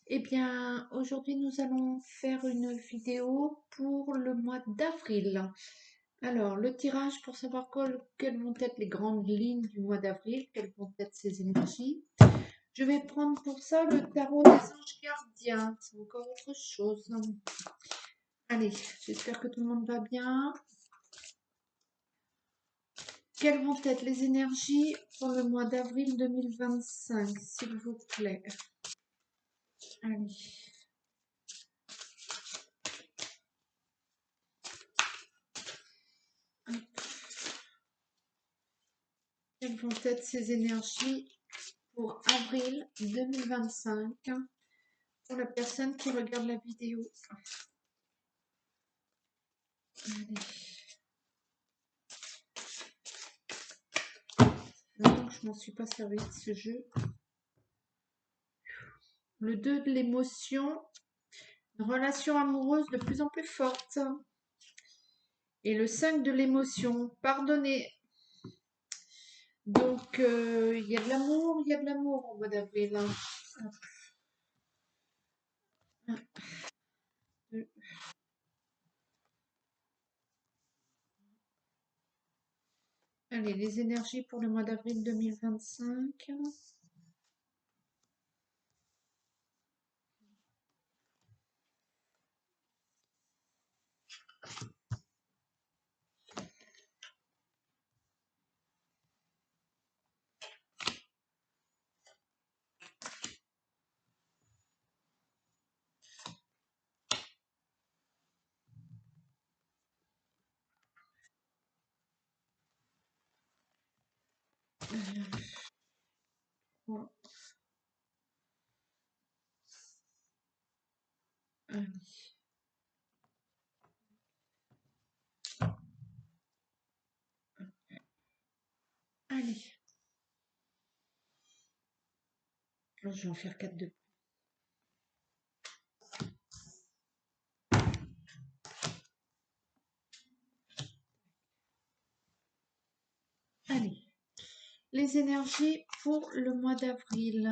Eh bien, aujourd'hui, nous allons faire une vidéo pour le mois d'avril. Alors, le tirage pour savoir quelles vont être les grandes lignes du mois d'avril, quelles vont être ses énergies. Je vais prendre pour ça le tarot des anges gardiens. C'est encore autre chose. Allez, j'espère que tout le monde va bien. Quelles vont être les énergies pour le mois d'avril 2025, s'il vous plaît? Allez. Quelles vont être ces énergies pour avril 2025 pour la personne qui regarde la vidéo? Allez. Non, je m'en suis pas servi de ce jeu. Le 2 de l'émotion, une relation amoureuse de plus en plus forte. Et le 5 de l'émotion, pardonner. Donc, il y a de l'amour, il y a de l'amour au mois d'avril. Allez, les énergies pour le mois d'avril 2025. Voilà. Allez. Allez. Alors, je vais en faire 4 de plus. Allez. Les énergies pour le mois d'avril.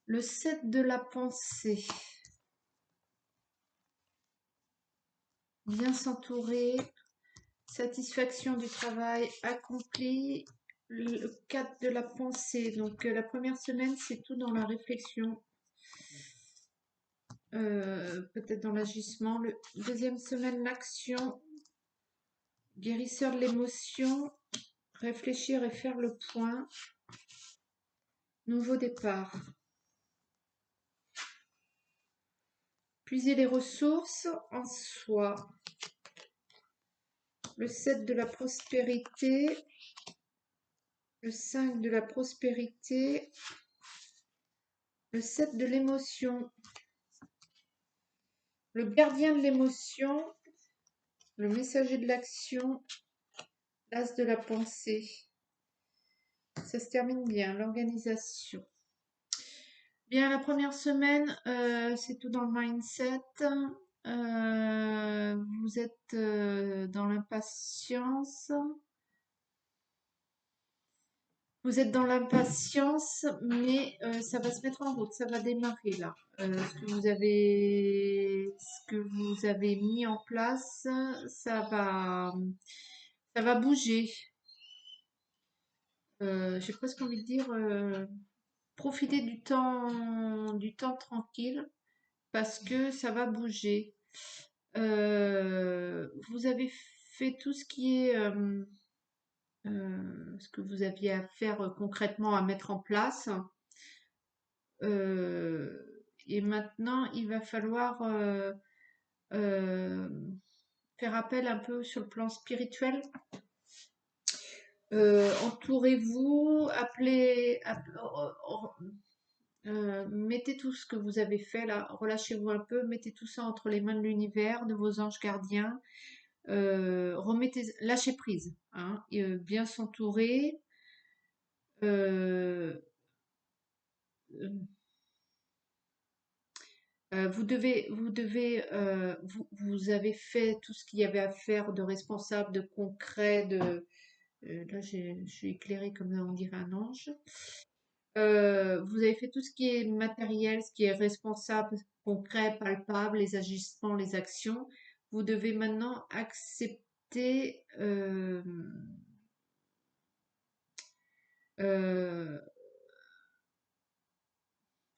Le 7 de la pensée. Bien s'entourer. Satisfaction du travail accompli. Le 4 de la pensée. Donc la première semaine, c'est tout dans la réflexion. Peut-être dans l'agissement. Le deuxième semaine, l'action. Guérisseur de l'émotion. Réfléchir et faire le point. Nouveau départ. Puiser les ressources en soi. Le 7 de la prospérité. Le 5 de la prospérité. Le 7 de l'émotion. Le gardien de l'émotion. Le messager de l'action. L'as de la pensée. Ça se termine bien. L'organisation. Bien, la première semaine, c'est tout dans le mindset. Vous êtes dans l'impatience. Vous êtes dans l'impatience, mais ça va se mettre en route, ça va démarrer là. Ce que vous avez mis en place, ça va bouger. J'ai presque envie de dire, profitez du temps tranquille parce que ça va bouger. Vous avez fait tout ce qui est ce que vous aviez à faire concrètement à mettre en place. Et maintenant, il va falloir euh, faire appel un peu sur le plan spirituel. Entourez-vous, mettez tout ce que vous avez fait là, relâchez-vous un peu, mettez tout ça entre les mains de l'univers, de vos anges gardiens. Lâchez prise, hein, bien s'entourer. Euh, vous avez fait tout ce qu'il y avait à faire de responsable, de concret, là je suis éclairée comme on dirait un ange. Vous avez fait tout ce qui est matériel, ce qui est responsable, concret, palpable, les agissements, les actions. Vous devez maintenant accepter, euh,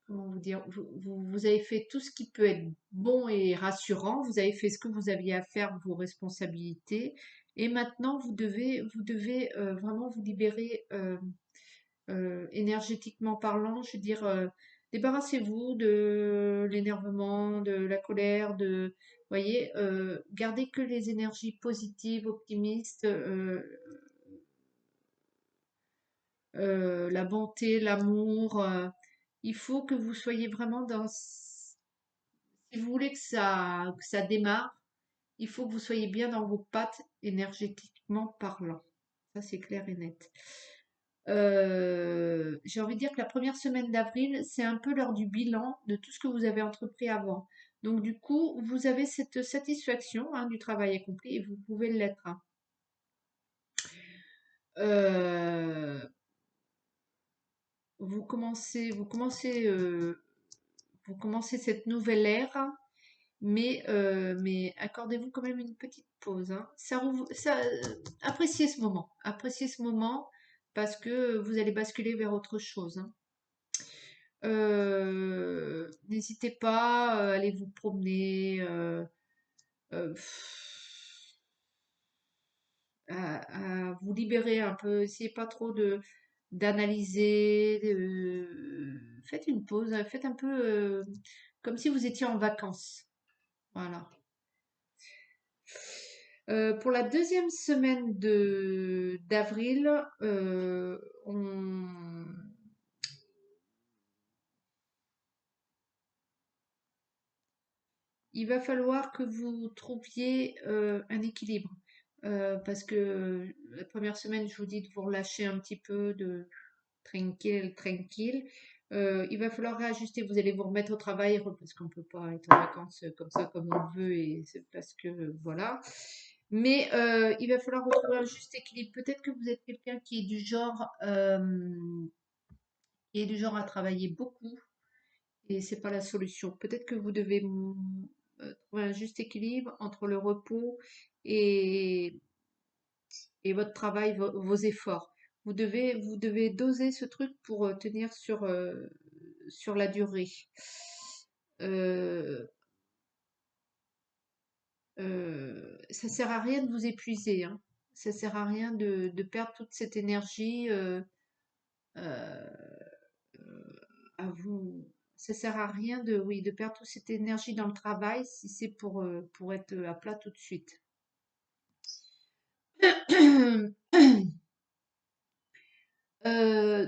comment vous dire, vous avez fait tout ce qui peut être bon et rassurant. Vous avez fait ce que vous aviez à faire, vos responsabilités. Et maintenant, vous devez vraiment vous libérer. Énergétiquement parlant, je veux dire, débarrassez-vous de l'énervement, de la colère, voyez, gardez que les énergies positives, optimistes, la bonté, l'amour. Il faut que vous soyez vraiment si vous voulez que ça démarre, il faut que vous soyez bien dans vos pattes énergétiquement parlant. Ça, c'est clair et net. J'ai envie de dire que la première semaine d'avril, c'est un peu l'heure du bilan de tout ce que vous avez entrepris avant. Donc du coup, vous avez cette satisfaction hein, du travail accompli et vous pouvez l'être. Hein. Euh, vous commencez cette nouvelle ère, hein, mais accordez-vous quand même une petite pause. Hein. Appréciez ce moment. Appréciez ce moment parce que vous allez basculer vers autre chose. Hein. N'hésitez pas à aller vous promener, euh, à vous libérer un peu. Essayez pas trop d'analyser. Faites une pause, hein, faites un peu comme si vous étiez en vacances. Voilà. Pour la deuxième semaine de d'avril, on il va falloir que vous trouviez un équilibre. Parce que la première semaine, je vous dis de vous relâcher un petit peu, de tranquille, tranquille. Il va falloir réajuster. Vous allez vous remettre au travail parce qu'on ne peut pas être en vacances comme ça, comme on veut, et c'est parce que voilà. Mais il va falloir retrouver un juste équilibre. Peut-être que vous êtes quelqu'un qui est du genre à travailler beaucoup et c'est pas la solution. Peut-être que vous devez trouver un juste équilibre entre le repos et, et votre travail, vos efforts. Vous devez doser ce truc pour tenir sur la durée. Euh, Ça sert à rien de vous épuiser, hein. Ça sert à rien de perdre toute cette énergie euh, à vous. Ça sert à rien oui, de perdre toute cette énergie dans le travail si c'est pour être à plat tout de suite.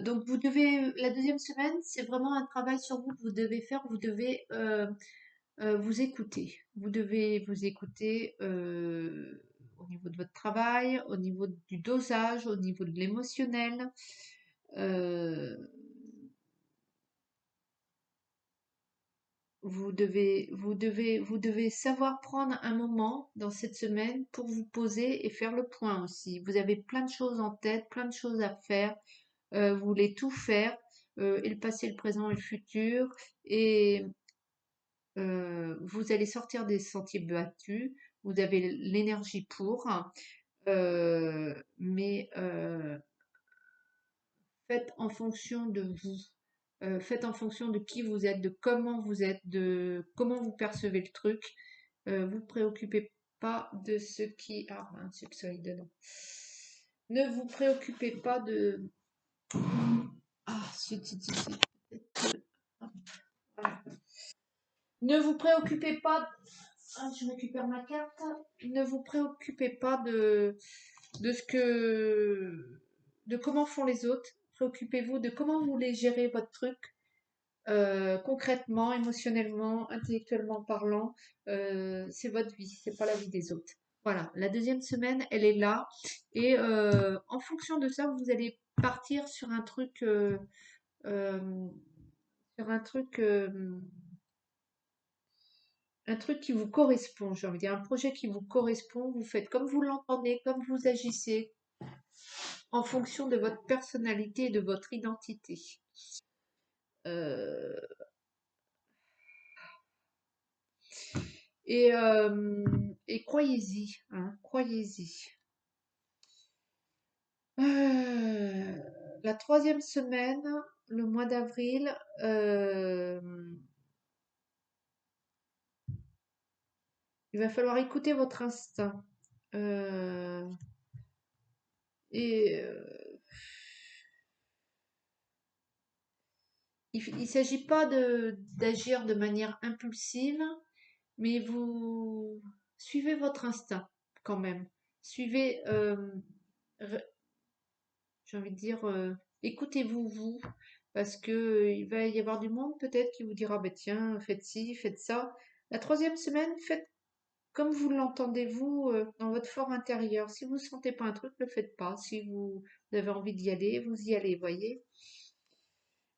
Donc la deuxième semaine, c'est vraiment un travail sur vous que vous devez faire. Vous devez vous écouter. Vous devez vous écouter au niveau de votre travail, au niveau du dosage, au niveau de l'émotionnel. Euh, vous devez savoir prendre un moment dans cette semaine pour vous poser et faire le point aussi. Vous avez plein de choses en tête, plein de choses à faire. Vous voulez tout faire, et le passé, le présent et le futur. Et vous allez sortir des sentiers battus. Vous avez l'énergie pour, mais faites en fonction de vous. Faites en fonction de qui vous êtes, de comment vous percevez le truc. Vous préoccupez pas de ce qui... Ah mince, c'est le soleil dedans. Ne vous préoccupez pas de... Ah, si. Voilà. Ne vous préoccupez pas... Ah, je récupère ma carte. Ne vous préoccupez pas de ce que... de comment font les autres. Préoccupez-vous de comment vous voulez gérer votre truc. Concrètement, émotionnellement, intellectuellement parlant, c'est votre vie, c'est pas la vie des autres. Voilà, la deuxième semaine, elle est là, et en fonction de ça, vous allez partir sur un truc qui vous correspond. J'ai envie de dire un projet qui vous correspond. Vous faites comme vous l'entendez, comme vous agissez, en fonction de votre personnalité et de votre identité. Euh, et croyez-y, hein, croyez-y. Euh, la troisième semaine, le mois d'avril, il va falloir écouter votre instinct. Euh, et il ne s'agit pas d'agir de manière impulsive, mais vous suivez votre instinct quand même. Suivez, re- j'ai envie de dire, écoutez-vous vous, parce que il va y avoir du monde peut-être qui vous dira, bah tiens, faites ci, faites ça. La troisième semaine, faites comme vous l'entendez vous dans votre fort intérieur. Si vous ne sentez pas un truc, ne le faites pas. Si vous avez envie d'y aller, vous y allez, voyez.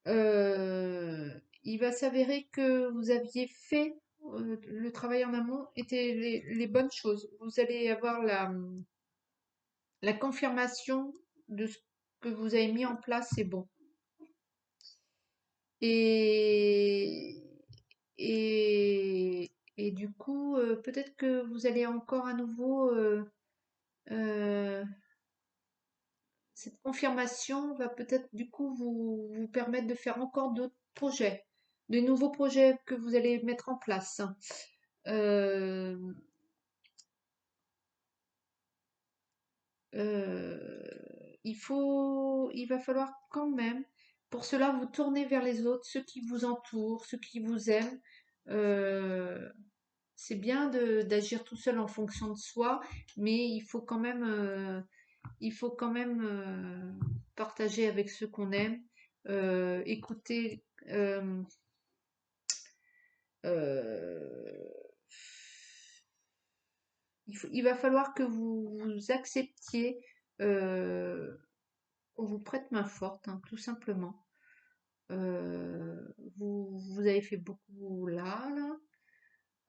Euh, il va s'avérer que vous aviez fait le travail en amont étaient les bonnes choses. Vous allez avoir la confirmation de ce que vous avez mis en place, c'est bon. Et, et du coup, peut-être que vous allez encore à nouveau, euh, cette confirmation va peut-être du coup vous permettre de faire encore d'autres projets, de nouveaux projets que vous allez mettre en place. Euh, il va falloir quand même, pour cela, vous tourner vers les autres, ceux qui vous entourent, ceux qui vous aiment. Euh, c'est bien d'agir tout seul en fonction de soi, mais il faut quand même partager avec ceux qu'on aime, écouter. Euh, il va falloir que vous acceptiez euh, qu'on vous prête main forte, hein, tout simplement. Euh, vous avez fait beaucoup là.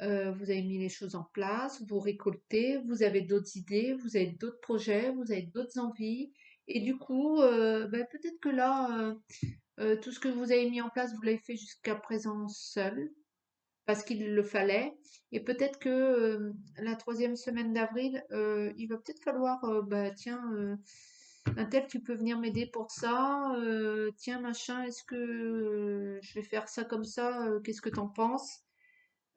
Vous avez mis les choses en place, vous récoltez, vous avez d'autres idées, vous avez d'autres projets, vous avez d'autres envies. Et du coup, ben, peut-être que là, tout ce que vous avez mis en place, vous l'avez fait jusqu'à présent seul, parce qu'il le fallait. Et peut-être que la troisième semaine d'avril, il va peut-être falloir, bah tiens, un tel, tu peux venir m'aider pour ça. Tiens, machin, est-ce que je vais faire ça comme ça? Qu'est-ce que t'en penses?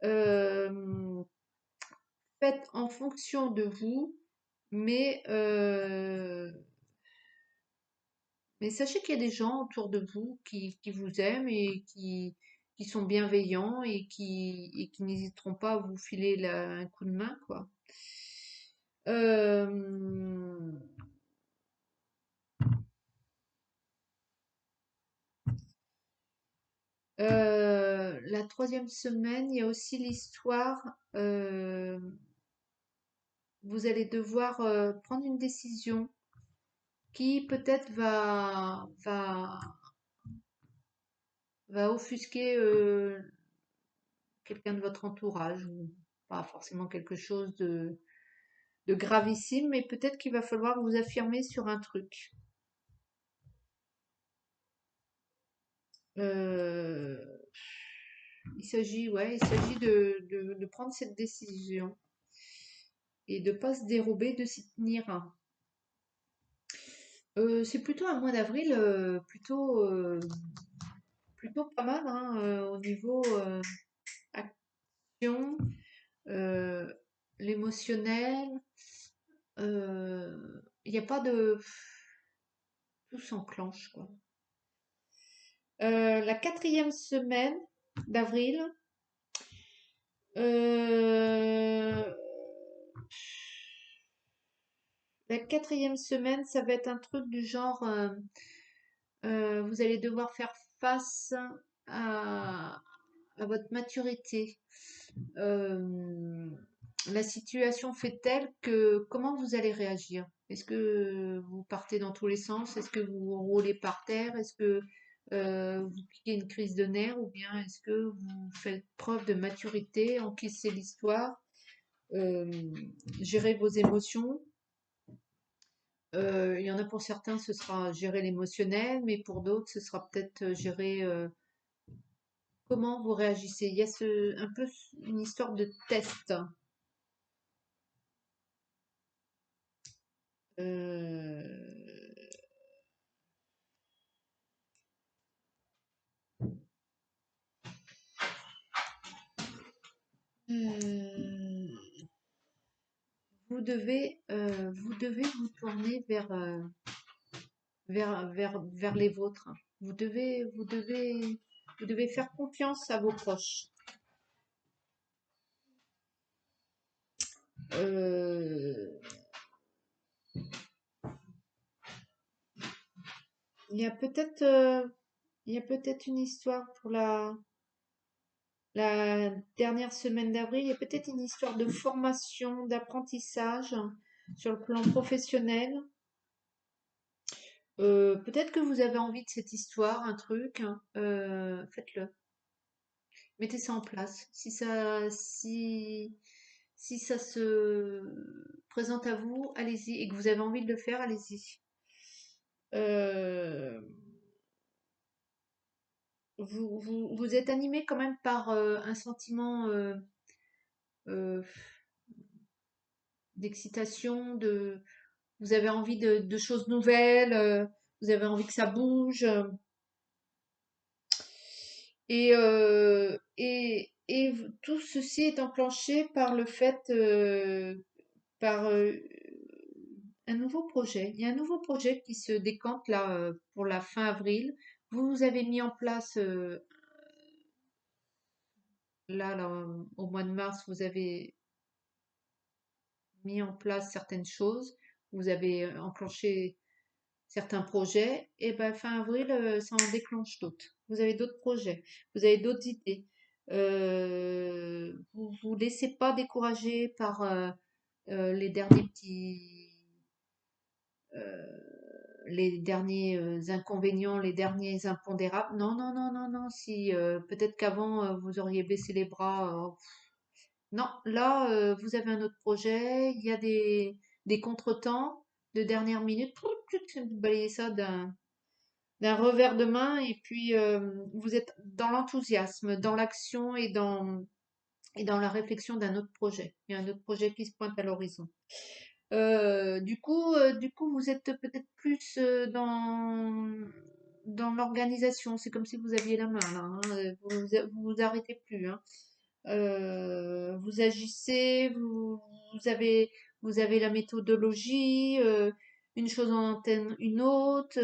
Euh, faites en fonction de vous, mais, euh, mais sachez qu'il y a des gens autour de vous qui vous aiment et qui sont bienveillants et qui n'hésiteront pas à vous filer un coup de main, quoi. Euh, la troisième semaine, il y a aussi l'histoire, vous allez devoir prendre une décision qui peut-être va offusquer quelqu'un de votre entourage, ou pas forcément quelque chose de gravissime, mais peut-être qu'il va falloir vous affirmer sur un truc. Euh, il s'agit de prendre cette décision et de pas se dérober, de s'y tenir. C'est plutôt un mois d'avril, plutôt pas mal hein, au niveau action, euh, l'émotionnel. Il n'y a pas de tout s'enclenche quoi. La quatrième semaine d'avril, euh, la quatrième semaine, ça va être un truc du genre, vous allez devoir faire face à, à votre maturité. Euh, la situation fait telle que comment vous allez réagir? Est-ce que vous partez dans tous les sens? Est-ce que vous roulez par terre? Est-ce que vous piquez une crise de nerfs? Ou bien est-ce que vous faites preuve de maturité, encaissez l'histoire, euh, gérez vos émotions? Il y en a pour certains, ce sera gérer l'émotionnel, mais pour d'autres, ce sera peut-être gérer comment vous réagissez. Il y a un peu une histoire de test. Euh, euh, vous devez vous tourner vers les vôtres. Vous devez faire confiance à vos proches. Euh, il y a peut-être, il y a peut-être une histoire pour la dernière semaine d'avril. Il y a peut-être une histoire de formation, d'apprentissage sur le plan professionnel. Peut-être que vous avez envie de cette histoire, un truc, hein, faites-le. Mettez ça en place. Si ça se présente à vous, allez-y. Et que vous avez envie de le faire, allez-y. Euh, vous êtes animé quand même par un sentiment euh, d'excitation, vous avez envie de choses nouvelles, vous avez envie que ça bouge. Tout ceci est enclenché par le fait, par un nouveau projet. Il y a un nouveau projet qui se décante là pour la fin avril. Vous avez mis en place, là, au mois de mars, vous avez mis en place certaines choses. Vous avez enclenché certains projets. Et ben fin avril, ça en déclenche d'autres. Vous avez d'autres projets, vous avez d'autres idées. Vous vous laissez pas décourager par les derniers euh, les derniers inconvénients, les derniers impondérables. Non, non, non, non, non. Si peut-être qu'avant vous auriez baissé les bras. Non, là vous avez un autre projet. Il y a des contretemps de dernière minute. Vous balayez ça d'un revers de main et puis vous êtes dans l'enthousiasme, dans l'action et dans la réflexion d'un autre projet. Il y a un autre projet qui se pointe à l'horizon. Du coup, vous êtes peut-être plus dans l'organisation. C'est comme si vous aviez la main là, hein. Vous arrêtez plus, hein. Vous agissez, vous avez la méthodologie, une chose en antenne une autre,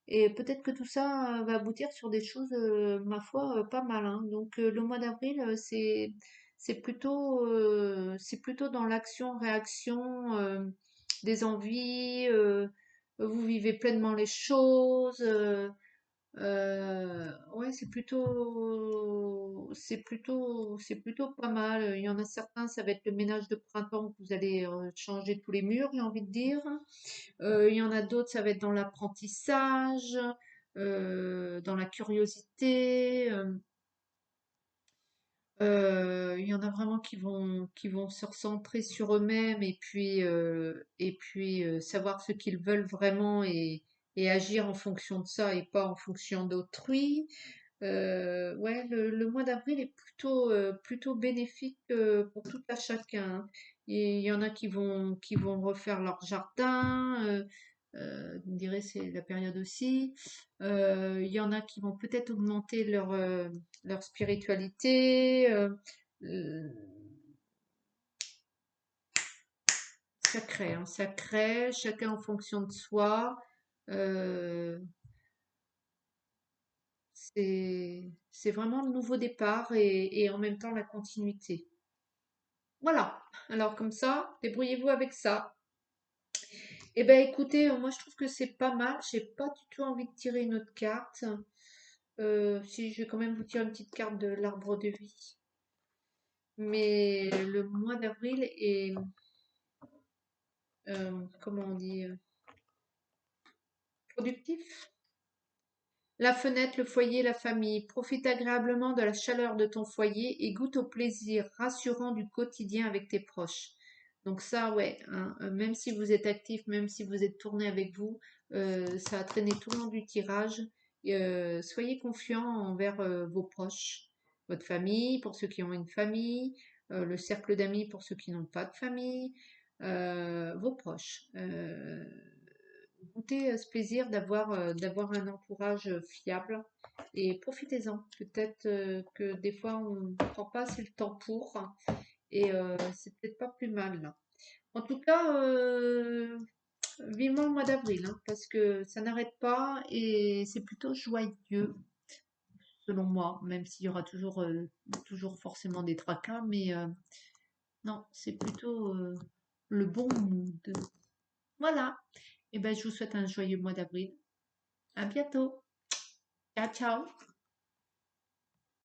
et peut-être que tout ça va aboutir sur des choses, ma foi, pas mal, hein. Donc le mois d'avril, c'est plutôt dans l'action-réaction, des envies, vous vivez pleinement les choses. Ouais, c'est plutôt pas mal. Il y en a certains, ça va être le ménage de printemps où vous allez changer tous les murs, j'ai envie de dire. Il y en a d'autres, ça va être dans l'apprentissage, dans la curiosité. Il y en a vraiment qui vont se recentrer sur eux-mêmes et puis savoir ce qu'ils veulent vraiment et agir en fonction de ça et pas en fonction d'autrui. Ouais, le mois d'avril est plutôt bénéfique pour tout à chacun. Et il y en a qui vont refaire leur jardin. Vous me direz, c'est la période aussi. Il y en a qui vont peut-être augmenter leur spiritualité. Euh, Ça crée, hein, ça crée, chacun en fonction de soi. Euh, c'est vraiment le nouveau départ et en même temps la continuité. Voilà. Alors comme ça, débrouillez-vous avec ça. Eh ben écoutez, moi je trouve que c'est pas mal. J'ai pas du tout envie de tirer une autre carte. Si je vais quand même vous tirer une petite carte de l'arbre de vie. Mais le mois d'avril est, comment on dit, productif. La fenêtre, le foyer, la famille. Profite agréablement de la chaleur de ton foyer et goûte au plaisir rassurant du quotidien avec tes proches. Donc ça, ouais, hein, même si vous êtes actif, même si vous êtes tourné avec vous, ça a traîné tout le long du tirage. Et, soyez confiants envers vos proches, votre famille pour ceux qui ont une famille, le cercle d'amis pour ceux qui n'ont pas de famille, vos proches. Goûtez ce plaisir d'avoir un entourage fiable et profitez-en. Peut-être que des fois on ne prend pas assez le temps pour et c'est peut-être pas plus mal là. En tout cas, vivement le mois d'avril, hein, parce que ça n'arrête pas et c'est plutôt joyeux, selon moi, même s'il y aura toujours forcément des tracas, mais non, c'est plutôt le bon mood. Voilà. Et ben, je vous souhaite un joyeux mois d'avril. À bientôt. Ciao, ciao.